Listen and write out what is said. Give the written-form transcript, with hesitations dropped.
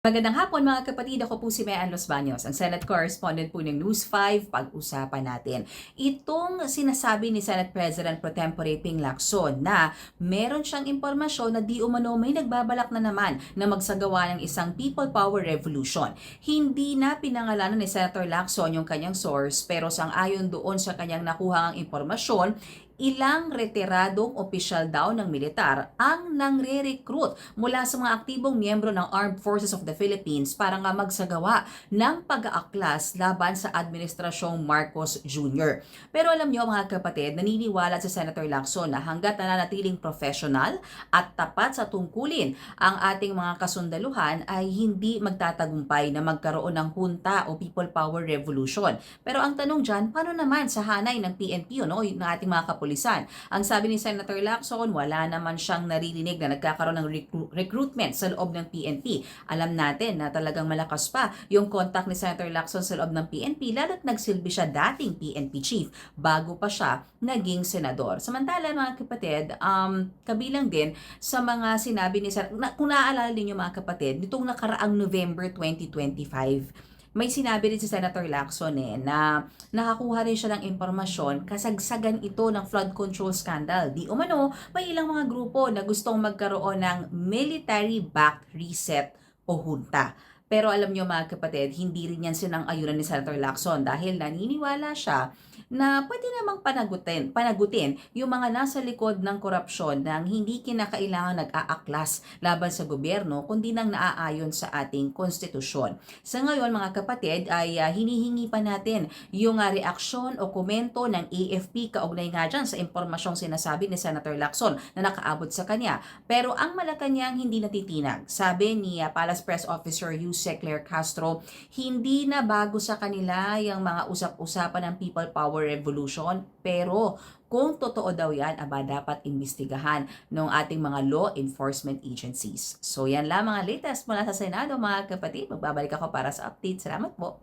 Magandang hapon mga kapatid, ako po si Mayan Los Baños, ang Senate Correspondent po ng News 5. Pag-usapan natin itong sinasabi ni Senate President Pro Tempore Ping Lacson na meron siyang impormasyon na di umano may nagbabalak na naman na magsagawa ng isang people power revolution. Hindi na pinangalanan ni Senator Lacson yung kanyang source, pero sang-ayon doon sa kanyang nakuhang impormasyon, ilang retiradong opisyal daw ng militar ang nangre-recruit mula sa mga aktibong miyembro ng Armed Forces of the Philippines para nga magsagawa ng pag-aaklas laban sa Administrasyong Marcos Jr. Pero alam niyo mga kapatid, naniniwala si Senator Lacson na hanggat nananatiling professional at tapat sa tungkulin ang ating mga kasundaluhan ay hindi magtatagumpay na magkaroon ng junta o people power revolution. Pero ang tanong dyan, paano naman sa hanay ng PNP ng ating mga kapulisan? Ang sabi ni Senator Lacson, wala naman siyang naririnig na nagkakaroon ng recruitment sa loob ng PNP. Alam natin na talagang malakas pa yung contact ni Senator Lacson sa loob ng PNP, lalo't nagsilbi siya dating PNP chief bago pa siya naging senador. Samantala mga kapatid, kabilang din sa mga sinabi ni Senator, kung naaalala niyo mga kapatid, nitong nakaraang November 2025, may sinabi rin si Senator Lacson na nakakuha rin siya ng impormasyon, kasagsagan ito ng flood control scandal. Di umano, may ilang mga grupo na gustong magkaroon ng military-backed reset o junta. Pero alam nyo mga kapatid, hindi rin yan sinang-ayunan ni Senator Lacson dahil naniniwala siya na pwede namang panagutin yung mga nasa likod ng korupsyon nang hindi kinakailangan nag-aaklas laban sa gobyerno kundi nang naaayon sa ating konstitusyon. Sa ngayon mga kapatid ay hinihingi pa natin yung reaksyon o komento ng AFP kaugnay nga dyan sa impormasyong sinasabi ni Senator Lacson na nakaabot sa kanya. Pero ang Malacanang hindi natitinag. Sabi ni Palace Press Officer Yusek Claire Castro, hindi na bago sa kanila yung mga usap-usapan ng people power revolution, pero kung totoo daw yan, dapat imbestigahan ng ating mga law enforcement agencies. So yan lang mga latest mula sa Senado mga kapatid. Magbabalik ako para sa update. Salamat po.